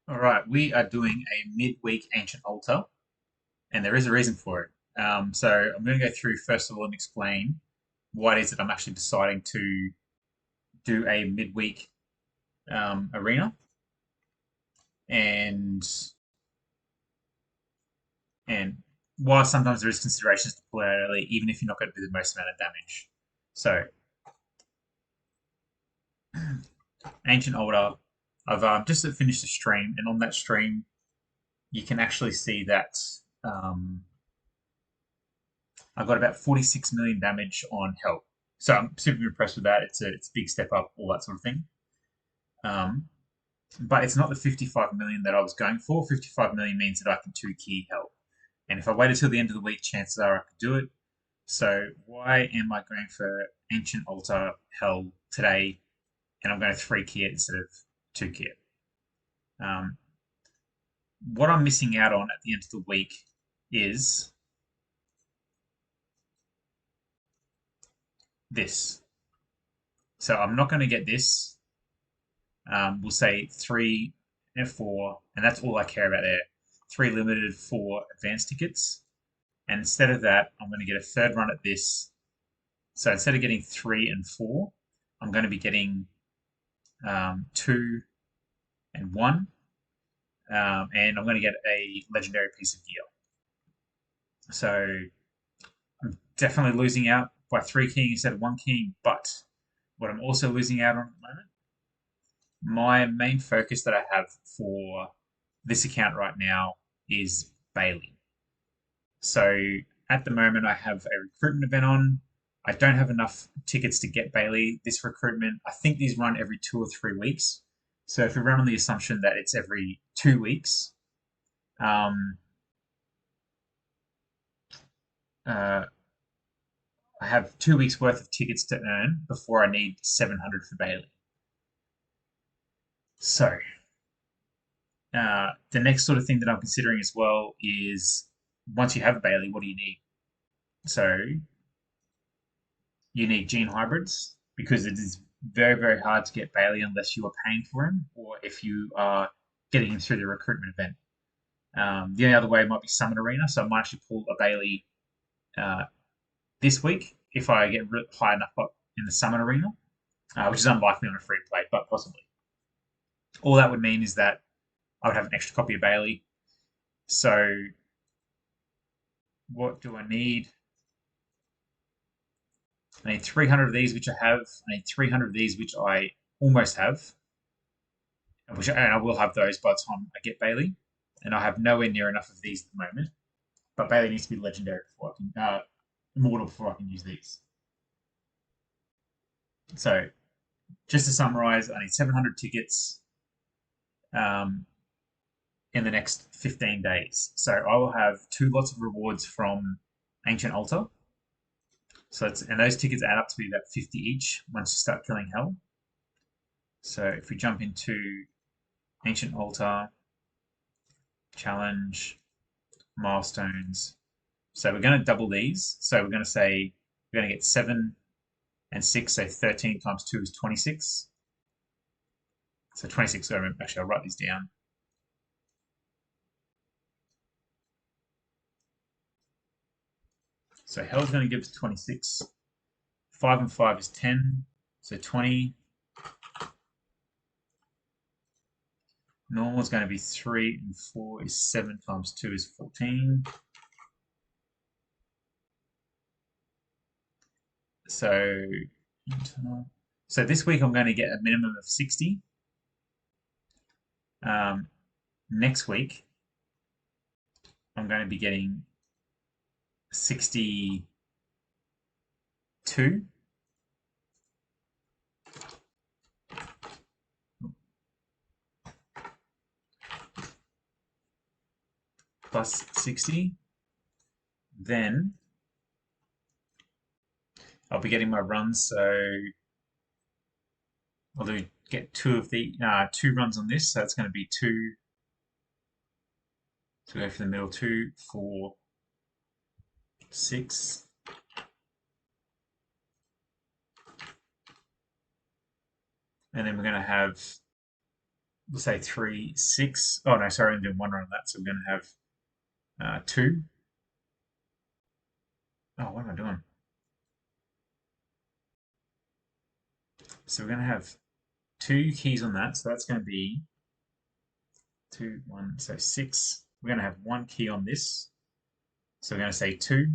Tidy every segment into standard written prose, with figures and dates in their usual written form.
All right, we are doing a midweek ancient altar, and there is a reason for it. So I'm going to go through first of all and explain why it is that I'm actually deciding to do a midweek arena, and and why sometimes there is considerations to pull out early, even if you're not going to do the most amount of damage. So ancient altar, I've just finished a stream, and on that stream you can actually see that um, I got about 46 million damage on health. So I'm super impressed with that. It's a big step up, all that sort of thing. Um, but it's not the 55 million that I was going for. 55 million means that I can two key health. And if I waited till the end of the week, chances are I could do it. So why am I going for Ancient Altar Hell today? And I'm going to three key it instead of two key it. Um, what I'm missing out on at the end of the week is this. So I'm not going to get this. We'll say three and four, and that's all I care about there. Three limited, four advanced tickets. And instead of that, I'm going to get a third run at this. So instead of getting three and four, I'm going to be getting two and one. And I'm going to get a legendary piece of gear. So I'm definitely losing out by three king instead of one king. But what I'm also losing out on at the moment, my main focus that I have for this account right now is Bailey. So at the moment, I have a recruitment event on. I don't have enough tickets to get Bailey. This recruitment, I think these run every 2 or 3 weeks. So if we run on the assumption that it's every 2 weeks, um, uh, I have 2 weeks worth of tickets to earn before I need 700 for Bailey. So the next sort of thing that I'm considering as well is once you have Bailey, what do you need? So you need gene hybrids because it is very, very hard to get Bailey unless you are paying for him or if you are getting him through the recruitment event. The only other way might be Summon Arena, so I might actually pull a Bailey uh, this week if I get high enough up in the Summon Arena, which is unlikely on a free to play, but possibly. All that would mean is that I would have an extra copy of Bailey. So, what do I need? I need 300 of these, which I have. I need 300 of these, which I almost have. And I will have those by the time I get Bailey. And I have nowhere near enough of these at the moment. But Bailey needs to be legendary before I can, immortal before I can use these. So just to summarize, I need 700 tickets um, in the next 15 days. So I will have two lots of rewards from Ancient Altar. And those tickets add up to be about 50 each once you start killing hell. So if we jump into Ancient Altar, challenge, milestones. So we're going to double these. So we're going to say we're going to get 7 and 6. So 13 times 2 is 26. So 26. So actually, I'll write these down. So hell is going to give us 26. 5 and 5 is 10. So 20. Normal is going to be 3 and 4 is 7 times 2 is 14. So, so this week I'm going to get a minimum of 60. Next week I'm going to be getting 62 plus 60. Then I'll be getting my runs. So I'll get two runs on this. So it's going to be two. So go for the middle 2, 4, 6. And then we're going to have we'll say 3, 6. Oh no, sorry, I'm doing one run on that, so we're going to have 2. Oh, what am I doing? So we're going to have 2 keys on that, so that's going to be 2, 1, so 6. We're going to have 1 key on this, so we're going to say 2.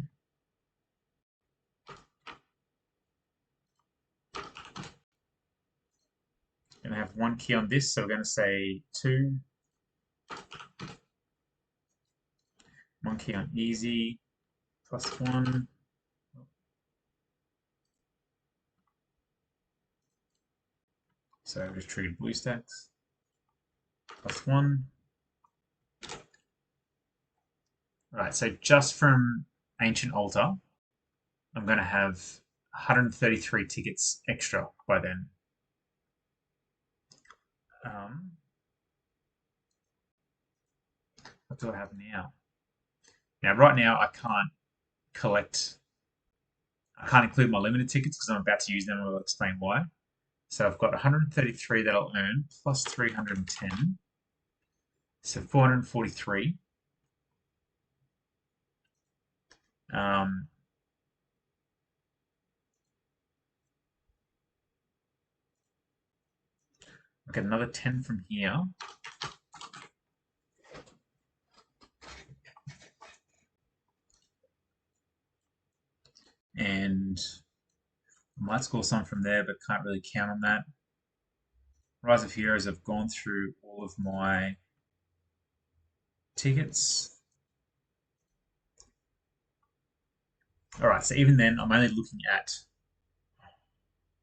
Going to have 1 key on this, so we're going to say 2. 1 key on easy, plus 1. So I've just triggered blue stacks, plus 1. Right, so just from Ancient Altar, I'm going to have 133 tickets extra by then. Um, what do I have now? Now, right now, I can't include my limited tickets because I'm about to use them and I'll explain why. So I've got 133 that I'll earn plus 310. So 443. Um, I'll get another 10 from here. And I might score some from there, but can't really count on that. Rise of Heroes, I've gone through all of my tickets. Alright, so even then, I'm only looking at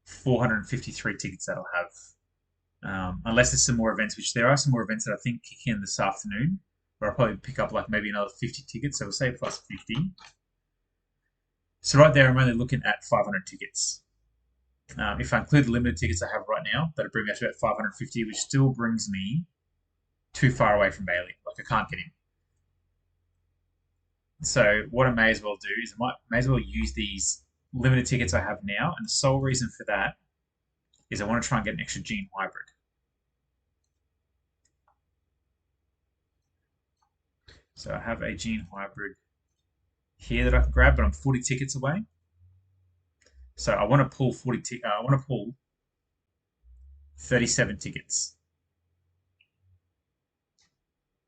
453 tickets that I'll have. Unless there's some more events, which there are some more events that I think kick in this afternoon, where I'll probably pick up like maybe another 50 tickets, so we'll say plus 50. So right there, I'm only looking at 500 tickets. If I include the limited tickets I have right now, that'll bring me up to about 550, which still brings me too far away from Bailey. Like I can't get in. So what I may as well do is may as well use these limited tickets I have now, and the sole reason for that is I want to try and get an extra gene hybrid. So I have a gene hybrid here that I can grab, but I'm 40 tickets away. So I want to pull I want to pull 37 tickets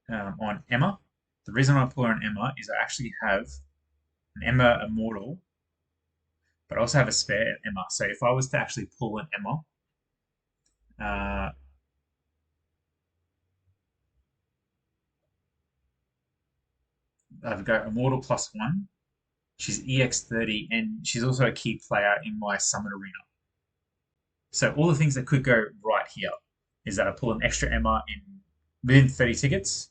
on Emma. The reason I pull her on Emma is I actually have an Emma Immortal, but I also have a spare Emma. So if I was to actually pull an Emma, uh, I've got Immortal plus 1. She's EX30, and she's also a key player in my Summon Arena. So all the things that could go right here is that I pull an extra Emma in within 30 tickets.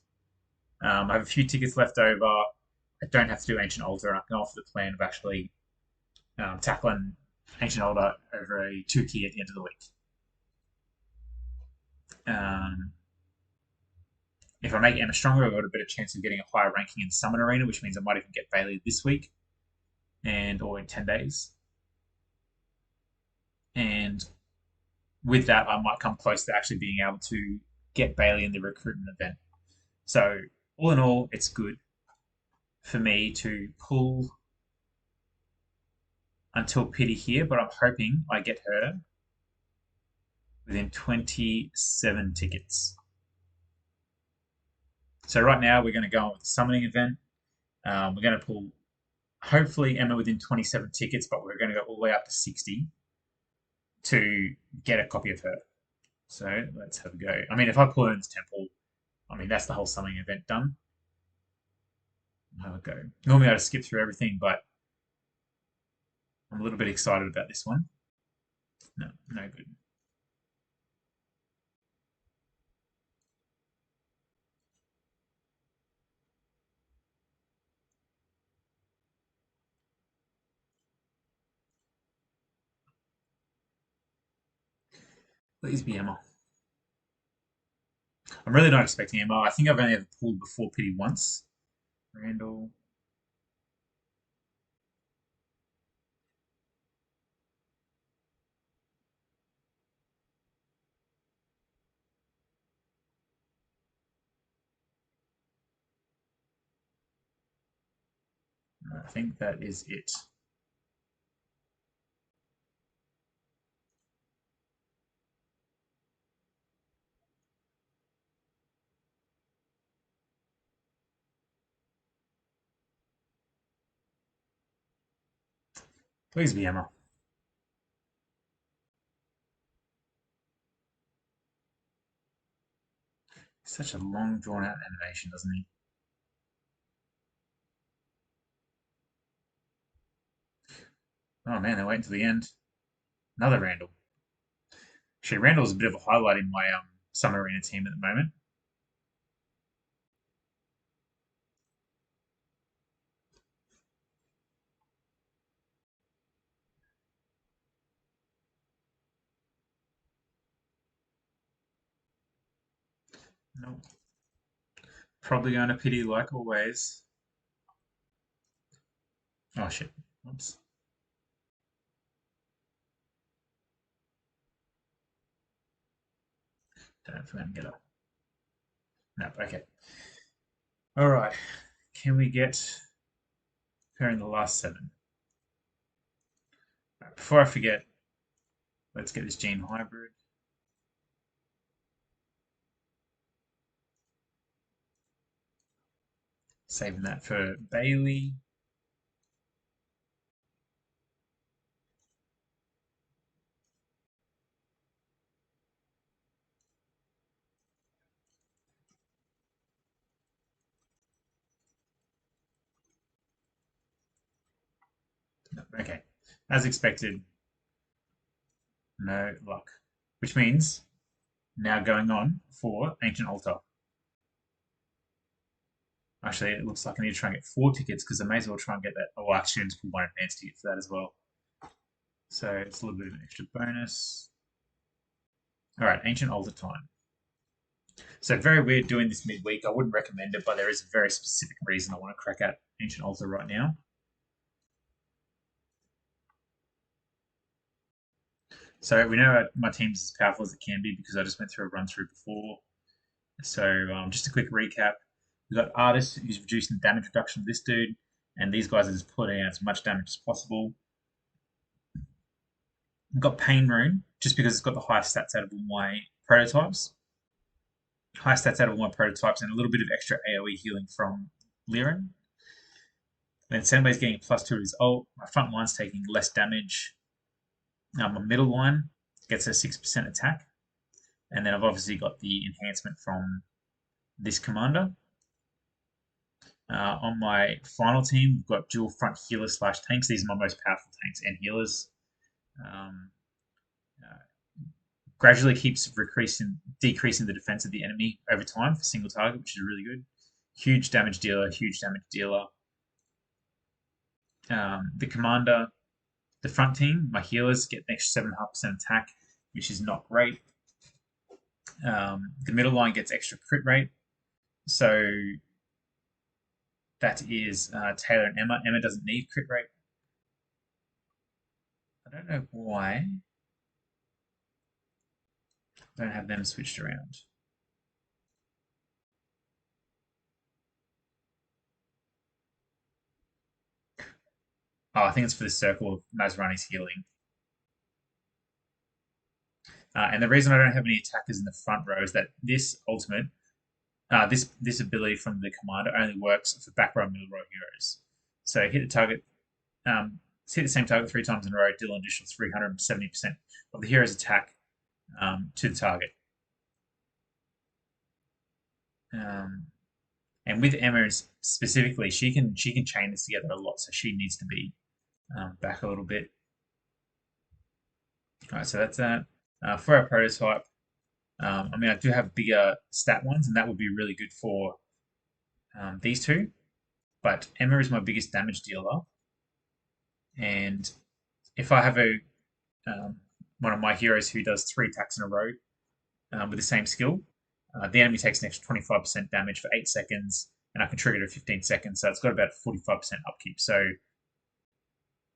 I have a few tickets left over. I don't have to do Ancient Altar, and I can offer the plan of actually tackling Ancient Altar over a 2 key at the end of the week. Um, if I make Emma stronger, I've got a better chance of getting a higher ranking in Summon Arena, which means I might even get Bailey this week or in 10 days. And with that, I might come close to actually being able to get Bailey in the recruitment event. So, all in all, it's good for me to pull until Pity here, but I'm hoping I get her within 27 tickets. So, right now, we're going to go on with the summoning event. We're going to pull, hopefully, Emma within 27 tickets, but we're going to go all the way up to 60 to get a copy of her. So, let's have a go. I mean, if I pull Ern's Temple, I mean, that's the whole summoning event done. Have a go. Normally I just skip through everything, but I'm a little bit excited about this one. No, no good. Please be Emma. I'm really not expecting Emma. I think I've only ever pulled before Pity once. Randall. I think that is it. Please be Emma. Such a long, drawn out animation, doesn't he? Oh man, they wait until the end. Another Randall. Actually, Randall's a bit of a highlight in my summer arena team at the moment. Nope. Probably going to pity like always. Oh shit. Oops. Don't know if we're going to get a. Nope. Okay. All right. Can we get her in the last 7? Right, before I forget, let's get this gene hybrid. Saving that for Bailey. Okay. As expected, no luck. Which means now going on for Ancient Altar. Actually, it looks like I need to try and get 4 tickets because I may as well try and get that. Oh, actually, I just put 1 advance ticket for that as well. So it's a little bit of an extra bonus. All right, Ancient Altar time. So very weird doing this midweek. I wouldn't recommend it, but there is a very specific reason I want to crack out Ancient Altar right now. So we know my team's as powerful as it can be because I just went through a run through before. So just a quick recap. We've got Artist, who's reducing the damage reduction of this dude, and these guys are just putting out as much damage as possible. We've got Pain Rune, just because it's got the highest stats out of all my prototypes. Highest stats out of all my prototypes, and a little bit of extra AoE healing from Liren. Then Senbei's getting a +2 to his ult. My front line's taking less damage. My middle line gets a 6% attack. And then I've obviously got the enhancement from this commander. On my final team, we've got dual front healer slash tanks. These are my most powerful tanks and healers. Um, uh, Gradually keeps decreasing the defense of the enemy over time for single target, which is really good. Huge damage dealer, huge damage dealer. The commander, the front team, my healers get an extra 7.5% attack, which is not great. The middle line gets extra crit rate. So that is Taylor and Emma. Emma doesn't need crit rate. I don't know why. I don't have them switched around. Oh, I think it's for the circle of Mazrani's healing. And the reason I don't have any attackers in the front row is that this ultimate, this ability from the commander only works for back row and middle row heroes. So hit the target, hit the same target 3 times in a row, deal an additional 370% of the hero's attack to the target. And with Emma specifically, she can chain this together a lot, so she needs to be back a little bit. All right, so that's that. For our prototype, I mean, I do have bigger stat ones, and that would be really good for these two. But Emma is my biggest damage dealer, and if I have one of my heroes who does 3 attacks in a row with the same skill, the enemy takes an extra 25% damage for 8 seconds, and I can trigger it at 15 seconds, so it's got about 45% upkeep. So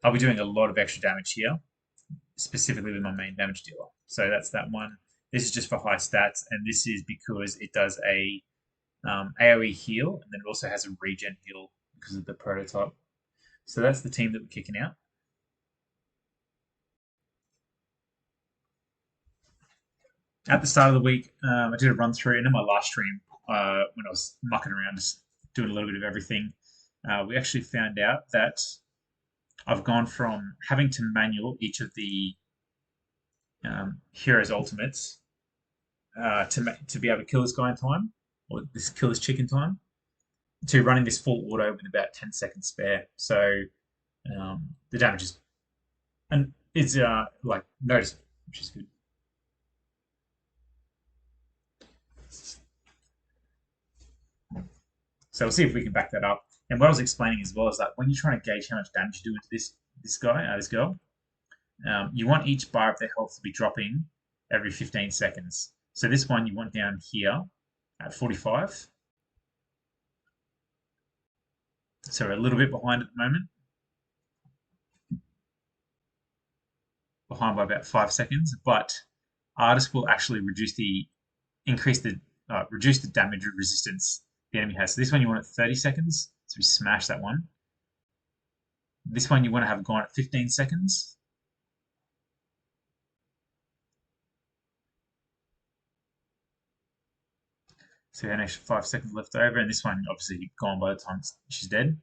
I'll be doing a lot of extra damage here, specifically with my main damage dealer. So that's that one. This is just for high stats, and this is because it does a AoE heal, and then it also has a regen heal because of the prototype. So that's the team that we're kicking out. At the start of the week, I did a run through, and in my last stream, when I was mucking around, just doing a little bit of everything, we actually found out that I've gone from having to manual each of the heroes' ultimates to be able to kill this guy in time, or kill this chick in time, to running this full auto with about 10 seconds spare. So the damage is and it's like noticeable, which is good. So we'll see if we can back that up. And what I was explaining as well is that when you're trying to gauge how much damage you do into this guy, this girl, you want each bar of their health to be dropping every 15 seconds. So this one you want down here at 45. So we're a little bit behind at the moment, behind by about 5 seconds. But artist will actually reduce the damage resistance the enemy has. So this one you want at 30 seconds. So we smash that one. This one you want to have gone at 15 seconds. So we have an extra 5 seconds left over, and this one obviously gone by the time she's dead.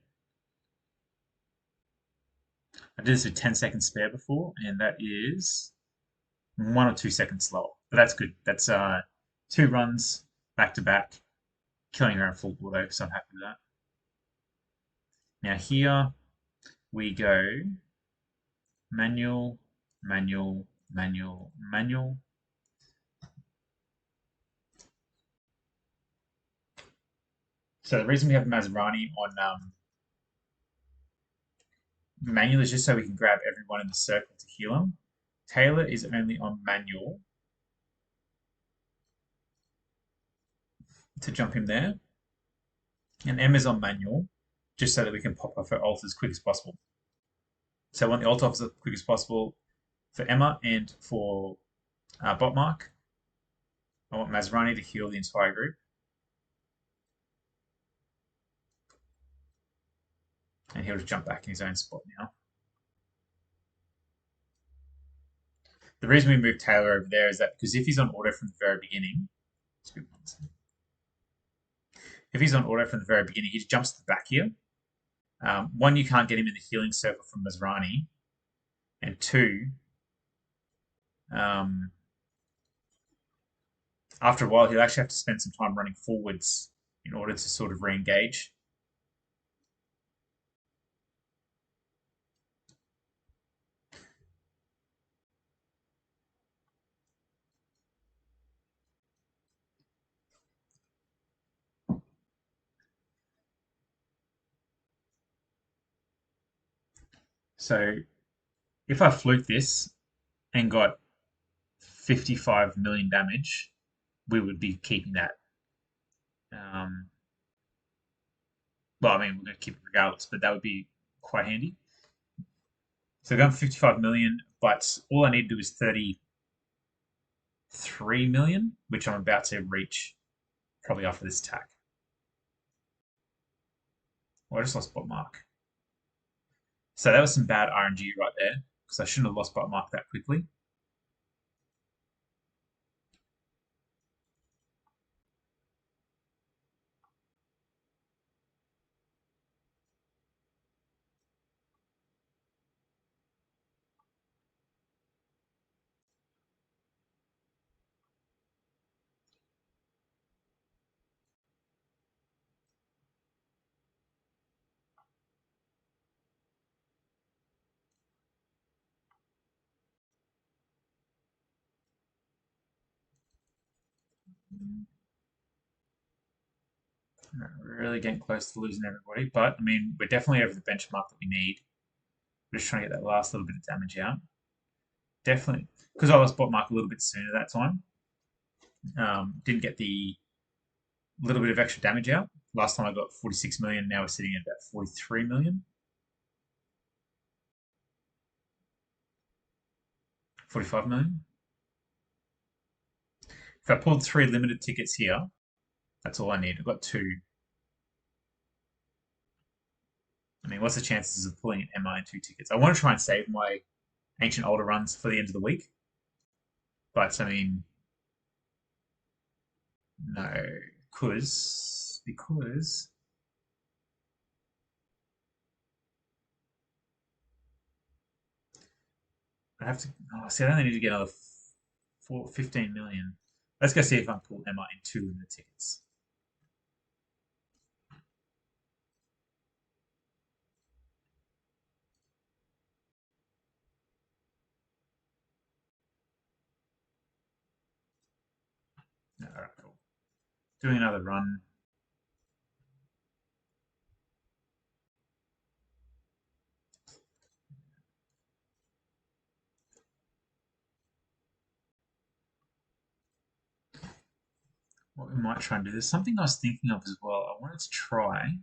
I did this with 10 seconds spare before, and that is 1 or 2 seconds slower. But that's good. That's 2 runs back to back, killing her in full auto, so I'm happy with that. Now here we go manual, manual, manual, manual. So the reason we have Mazrani on manual is just so we can grab everyone in the circle to heal them. Taylor is only on manual to jump him there. And Emma's on manual just so that we can pop off her ult as quick as possible. So I want the ult off as quick as possible for Emma and for Botmark. I want Mazrani to heal the entire group. And he'll just jump back in his own spot now. The reason we moved Taylor over there is that because if he's on auto from the very beginning, if he's on auto from the very beginning, he just jumps to the back here. One, you can't get him in the healing circle from Mazrani, and two, after a while, he'll actually have to spend some time running forwards in order to sort of re-engage. So if I fluke this and got 55 million damage, we would be keeping that. Well, I mean, we're going to keep it regardless, but that would be quite handy. So going for 55 million, but all I need to do is 33 million, which I'm about to reach probably after this attack. Well, I just lost Botmark. So that was some bad RNG right there, because I shouldn't have lost Botmark that quickly. We're really getting close to losing everybody, but I mean, we're definitely over the benchmark that we need. We're just trying to get that last little bit of damage out. Definitely, because I lost Botmark a little bit sooner that time. Didn't get the little bit of extra damage out. Last time I got 46 million, now we're sitting at about 43 million. 45 million. If I pulled 3 limited tickets here, that's all I need. I've got 2. I mean, what's the chances of pulling an MI in 2 tickets? I want to try and save my ancient older runs for the end of the week, but I mean, no, because I have to. Oh, see, I only need to get another 15 million. Let's go see if I can pull MI in 2 in the tickets. No, all right, cool. Doing another run. What we might try and do. There's something I was thinking of as well. I wanted to try.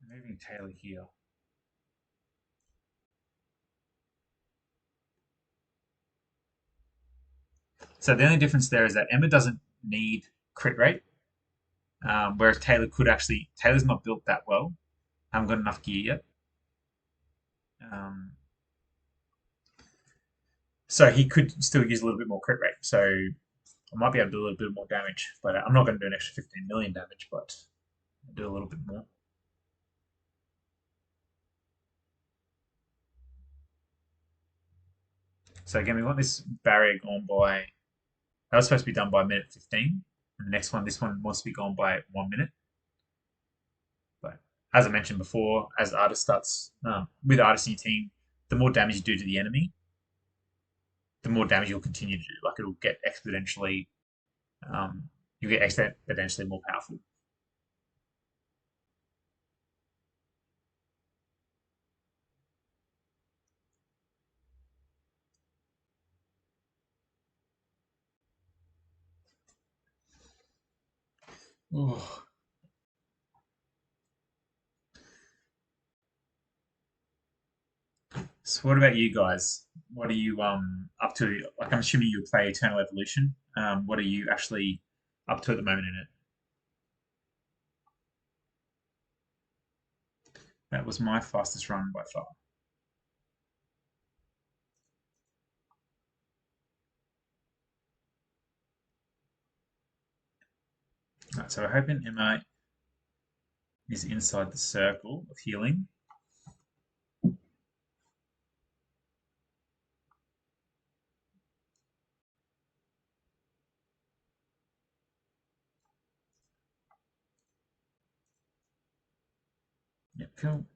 Moving Taylor here. So the only difference there is that Emma doesn't need crit rate, whereas Taylor could actually. Taylor's not built that well. Haven't got enough gear yet. Um, so he could still use a little bit more crit rate. So I might be able to do a little bit more damage, but I'm not going to do an extra 15 million damage, but I'll do a little bit more. So again, we want this barrier gone by. That was supposed to be done by minute 15. And the next one, this one wants to be gone by 1 minute. But as I mentioned before, as the artist starts with artists in your team, the more damage you do to the enemy, the more damage you'll continue to do. Like it'll get exponentially, you'll get exponentially more powerful. Ooh. So what about you guys? What are you up to? Like I'm assuming you play Eternal Evolution. What are you actually up to at the moment in it? That was my fastest run by far. Right, so we're hoping Emma is inside the circle of healing. Yep, cool.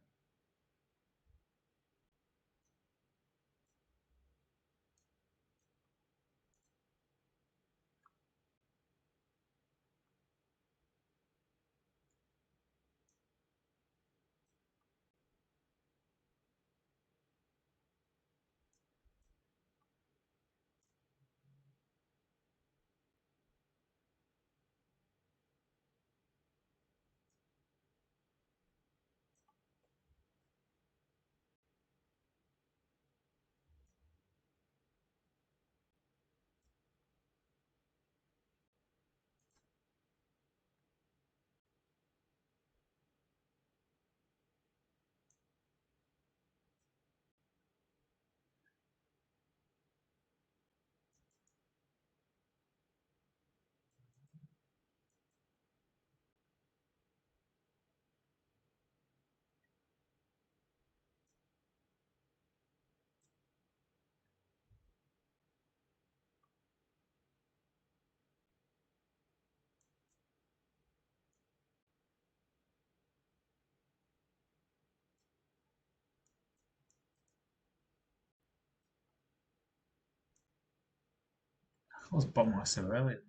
I was bombing myself earlier.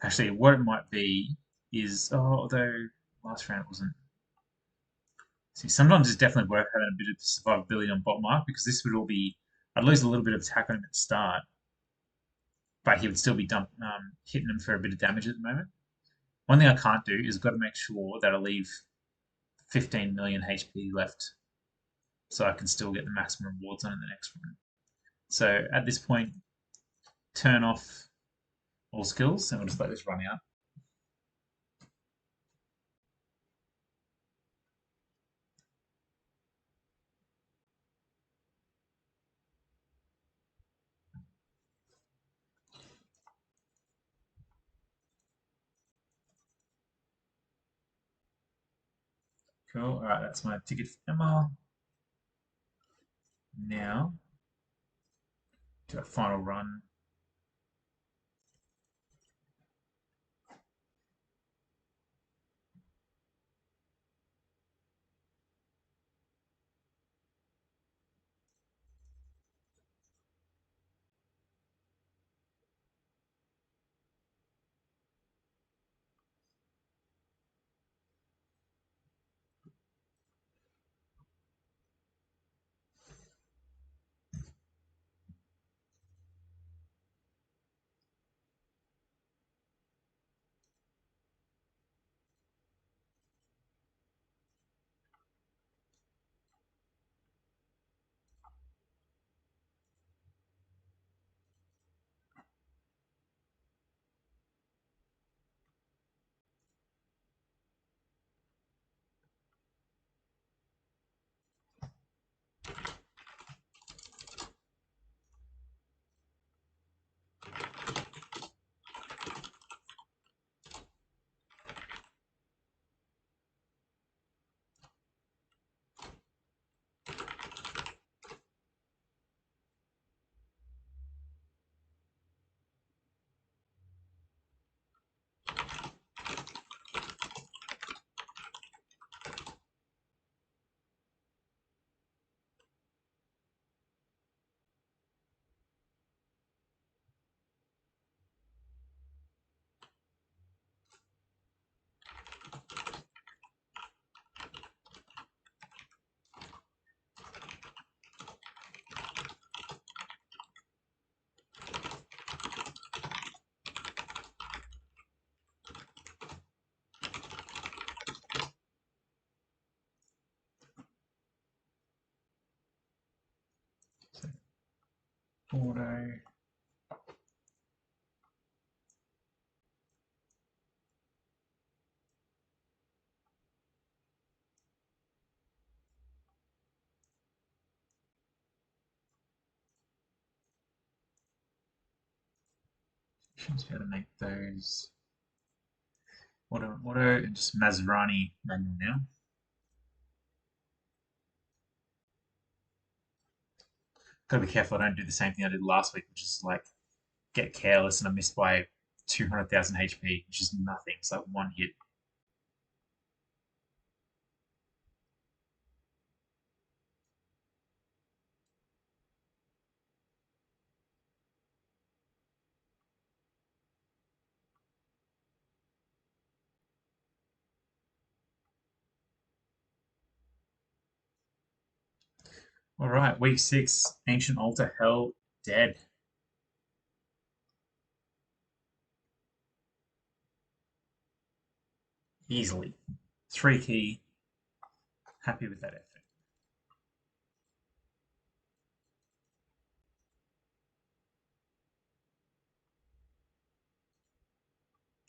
Actually, what it might be is, although last round it wasn't. See, sometimes it's definitely worth having a bit of survivability on bot mark because this would all be. I'd lose a little bit of attack on him at the start, but he would still be hitting him for a bit of damage at the moment. One thing I can't do is I've got to make sure that I leave 15 million HP left so I can still get the maximum rewards on in the next run. So at this point, turn off all skills, and we'll just let this run out. Cool. All right, that's my ticket for Emma. Now, to a final run. So, auto. Should be able to make those auto, and just Maserati manual now. Gotta be careful I don't do the same thing I did last week, which is like get careless and I missed by 200,000 HP, which is nothing. It's like one hit. All right, week 6, Ancient Altar, Hell, Dead. Easily. 3 key. Happy with that effort.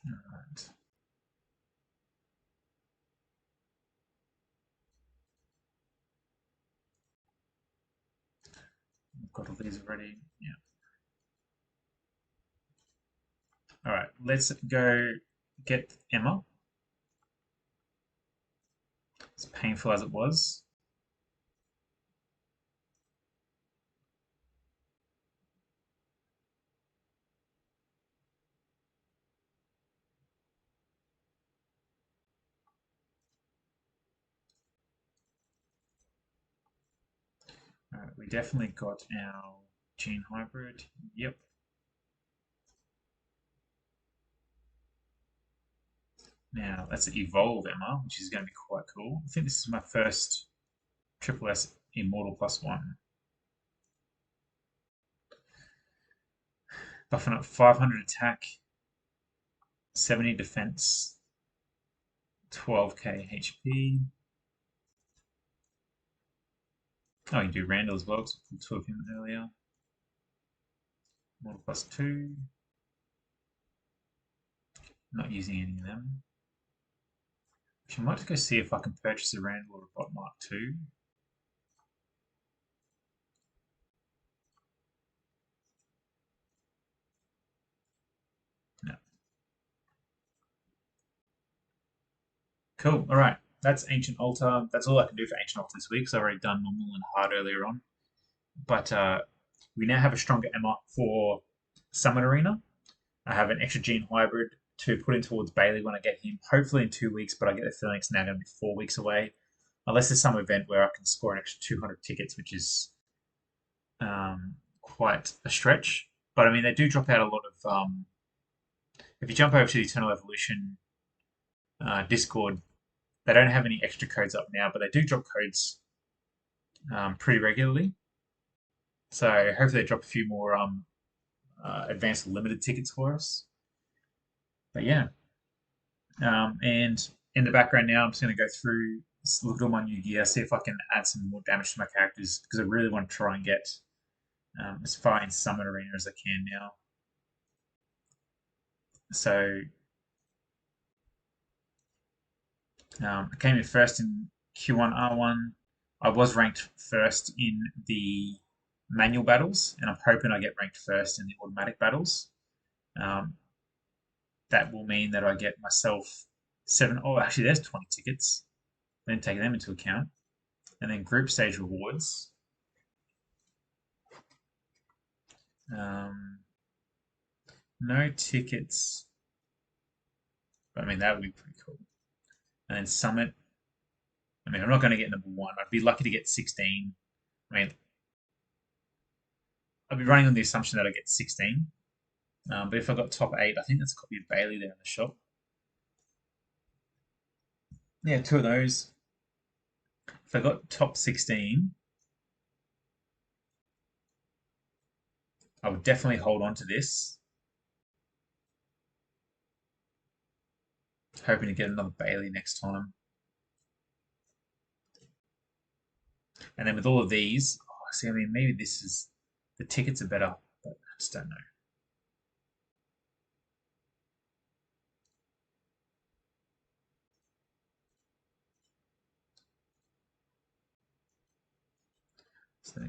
All right. I've got all these already. Yeah. All right, let's go get Emma. As painful as it was. All right, we definitely got our gene hybrid. Yep. Now let's evolve Emma, which is going to be quite cool. I think this is my first triple S Immortal +1. Buffing up 500 attack, 70 defense, 12k HP. Oh, you can do Randall as well, because we took him earlier. Mortal plus 2. Not using any of them. Actually, I might just go see if I can purchase a Randall or a Bot Mark 2. No. Cool. All right. That's Ancient Altar. That's all I can do for Ancient Altar this week, because I've already done normal and hard earlier on. But we now have a stronger Emma for Summon Arena. I have an extra Gene Hybrid to put in towards Bailey when I get him, hopefully in 2 weeks, but I get the feeling it's now going to be 4 weeks away. Unless there's some event where I can score an extra 200 tickets, which is quite a stretch. But I mean, they do drop out a lot of. If you jump over to the Eternal Evolution Discord, they don't have any extra codes up now, but they do drop codes pretty regularly. So hopefully they drop a few more advanced limited tickets for us. But yeah, and in the background now, I'm just going to go through, look at all my new gear, see if I can add some more damage to my characters because I really want to try and get as far in Summon Arena as I can now. So I came in first in Q1 R1. I was ranked first in the manual battles, and I'm hoping I get ranked first in the automatic battles. Um, that will mean that I get myself 7. Oh, actually, there's 20 tickets. Then take them into account. And then group stage rewards. No tickets. But I mean, that would be pretty cool. And then summit. I mean, I'm not going to get number 1. I'd be lucky to get 16. I mean, I'd be running on the assumption that I get 16. But if I got top 8, I think that's a copy of Bailey there in the shop. Yeah, 2 of those. If I got top 16, I would definitely hold on to this. Hoping to get another Bailey next time. And then with all of these, oh, see, I mean, maybe this is the tickets are better, but I just don't know. So,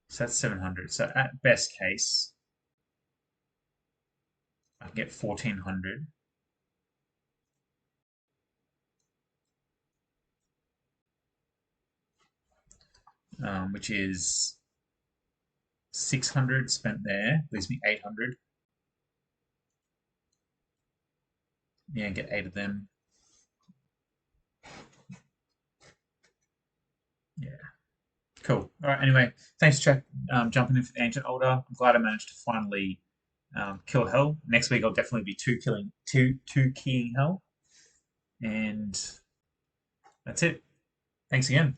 so that's 700. So at best case, I can get 1400. Which is 600 spent there, leaves me 800. Yeah, get 8 of them. Yeah, cool. All right, anyway, thanks, Chuck, jumping in for the Ancient Order. I'm glad I managed to finally kill Hell. Next week, I'll definitely be two keying Hell. And that's it. Thanks again.